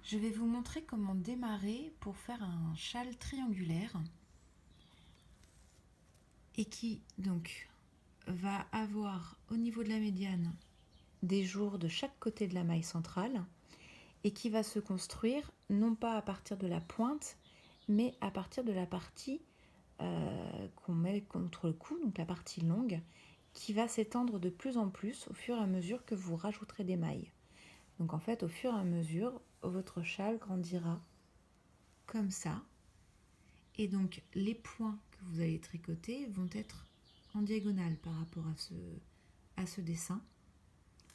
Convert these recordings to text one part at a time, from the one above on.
Je vais vous montrer comment démarrer pour faire un châle triangulaire et qui donc va avoir au niveau de la médiane des jours de chaque côté de la maille centrale et qui va se construire non pas à partir de la pointe mais à partir de la partie qu'on met contre le cou, donc la partie longue, qui va s'étendre de plus en plus au fur et à mesure que vous rajouterez des mailles. Donc en fait, au fur et à mesure, votre châle grandira comme ça. Et donc les points que vous allez tricoter vont être en diagonale par rapport à ce dessin.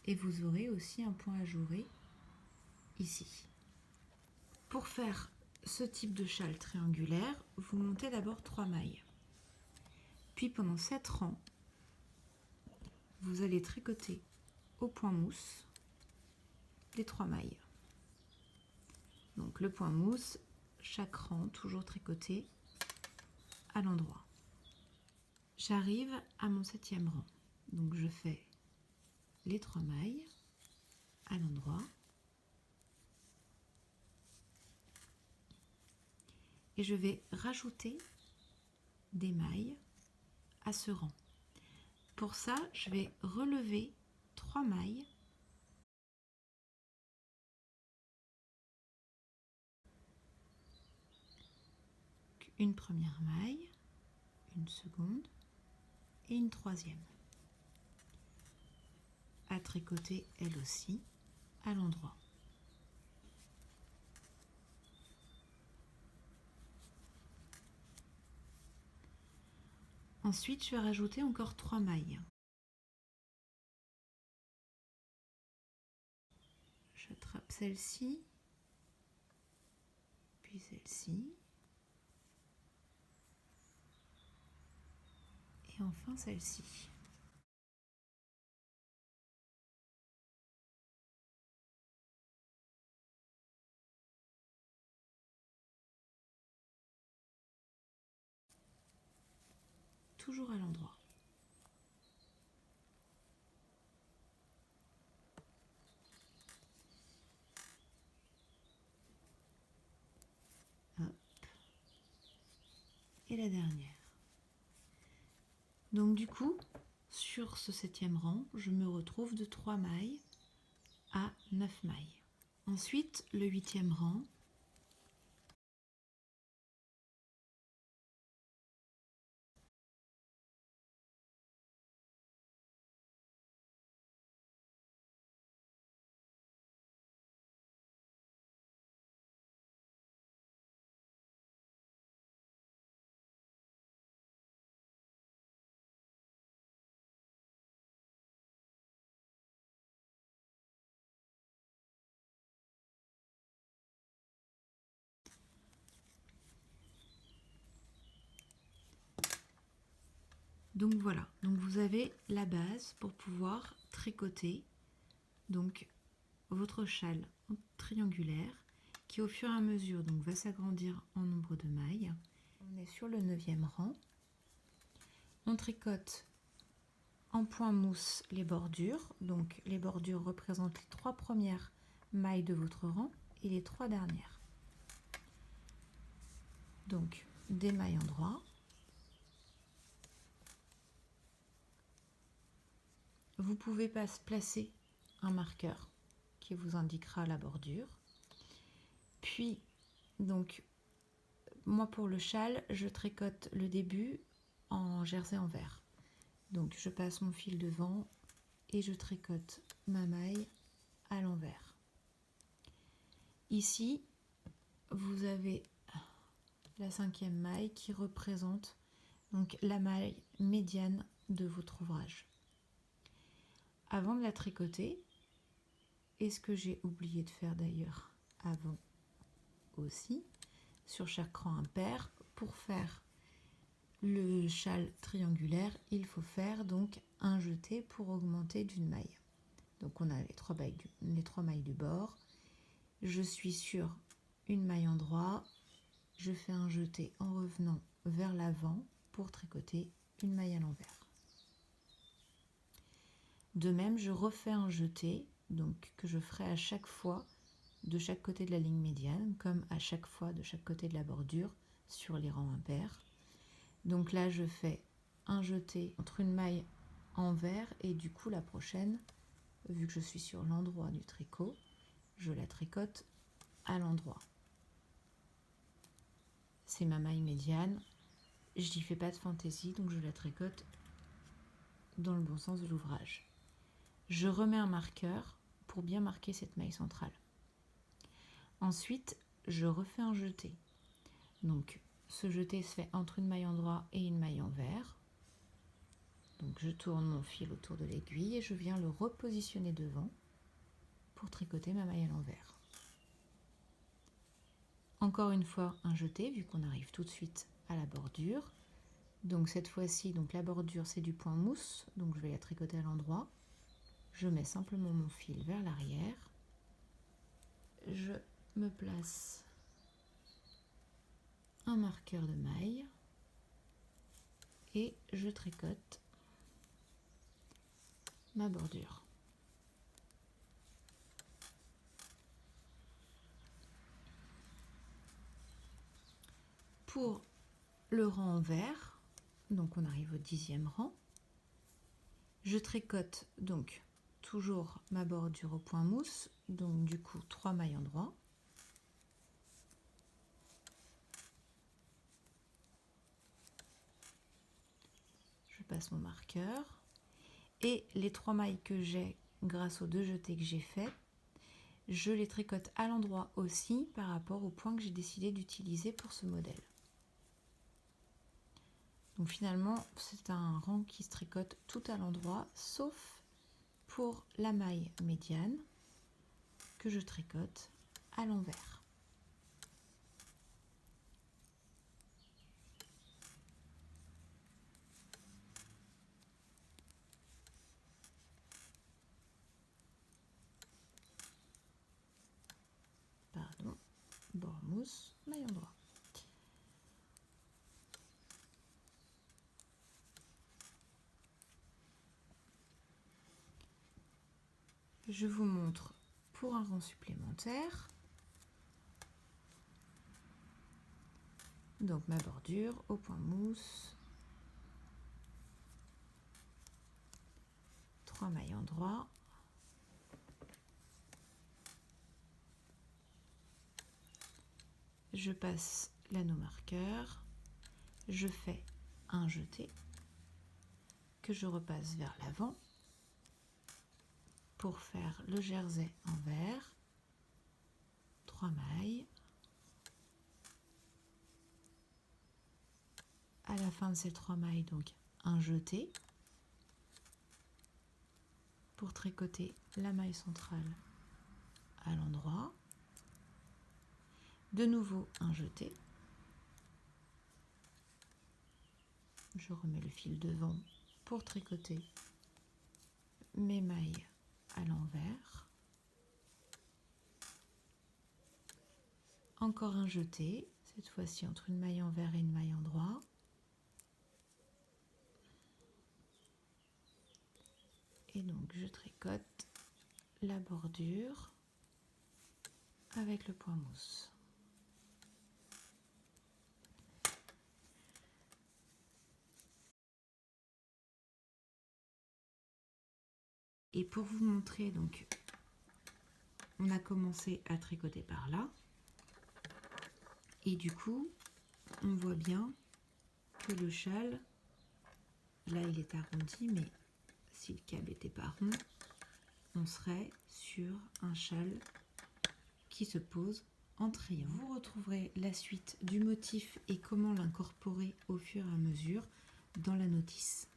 Et vous aurez aussi un point ajouré ici. Pour faire ce type de châle triangulaire, vous montez d'abord 3 mailles. Puis pendant 7 rangs, vous allez tricoter au point mousse les 3 mailles. Donc le point mousse, chaque rang toujours tricoté à l'endroit. J'arrive à mon 7e rang. Donc je fais les 3 mailles à l'endroit. Et je vais rajouter des mailles à ce rang. Pour ça, je vais relever 3 mailles. Une première maille, une seconde et une troisième. À tricoter elle aussi à l'endroit. Ensuite, je vais rajouter encore 3 mailles. J'attrape celle-ci, puis celle-ci, et enfin celle-ci. Toujours à l'endroit. Hop. Et la dernière. Donc du coup, sur ce 7e rang, je me retrouve de 3 mailles à 9 mailles. Ensuite, le 8e rang, donc voilà, donc vous avez la base pour pouvoir tricoter donc votre châle triangulaire qui au fur et à mesure donc va s'agrandir en nombre de mailles. On est sur le 9e rang. On tricote en point mousse les bordures, donc les bordures représentent les 3 premières mailles de votre rang et les 3 dernières. Donc des mailles endroit. Vous pouvez placer un marqueur qui vous indiquera la bordure. Puis, donc, moi pour le châle, je tricote le début en jersey en vert. Donc, je passe mon fil devant et je tricote ma maille à l'envers. Ici, vous avez la 5e maille qui représente donc la maille médiane de votre ouvrage. Avant de la tricoter, et ce que j'ai oublié de faire d'ailleurs avant aussi, sur chaque rang impair, pour faire le châle triangulaire, il faut faire donc un jeté pour augmenter d'une maille. Donc on a les 3 mailles du bord. Je suis sur une maille endroit, je fais un jeté en revenant vers l'avant pour tricoter une maille à l'envers. De même, je refais un jeté, donc que je ferai à chaque fois de chaque côté de la ligne médiane, comme à chaque fois de chaque côté de la bordure sur les rangs impairs. Donc là, je fais un jeté entre une maille envers et du coup la prochaine, vu que je suis sur l'endroit du tricot, je la tricote à l'endroit. C'est ma maille médiane, je n'y fais pas de fantaisie, donc je la tricote dans le bon sens de l'ouvrage. Je remets un marqueur pour bien marquer cette maille centrale. Ensuite, je refais un jeté. Donc, ce jeté se fait entre une maille endroit et une maille envers. Donc, je tourne mon fil autour de l'aiguille et je viens le repositionner devant pour tricoter ma maille à l'envers. Encore une fois, un jeté, vu qu'on arrive tout de suite à la bordure. Donc, cette fois-ci, la bordure, c'est du point mousse, donc je vais la tricoter à l'endroit. Je mets simplement mon fil vers l'arrière. Je me place un marqueur de maille et je tricote ma bordure. Pour le rang envers, donc on arrive au 10e rang, je tricote donc toujours ma bordure au point mousse, donc du coup 3 mailles endroit. Je passe mon marqueur et les 3 mailles que j'ai grâce aux 2 jetés que j'ai fait, je les tricote à l'endroit aussi par rapport au point que j'ai décidé d'utiliser pour ce modèle. Donc finalement, c'est un rang qui se tricote tout à l'endroit, sauf pour la maille médiane que je tricote à l'envers. Pardon, bord mousse, maille endroit. Je vous montre pour un rang supplémentaire. Donc ma bordure au point mousse, 3 mailles endroit, je passe l'anneau marqueur, je fais un jeté que je repasse vers l'avant pour faire le jersey envers, 3 mailles. À la fin de ces 3 mailles, donc un jeté pour tricoter la maille centrale à l'endroit. De nouveau un jeté. Je remets le fil devant pour tricoter mes mailles à l'envers. Encore un jeté, cette fois-ci entre une maille envers et une maille endroit. Et donc je tricote la bordure avec le point mousse. Et pour vous montrer, donc on a commencé à tricoter par là. Et du coup, on voit bien que le châle, là il est arrondi, mais si le câble n'était pas rond, on serait sur un châle qui se pose en triangle. Vous retrouverez la suite du motif et comment l'incorporer au fur et à mesure dans la notice.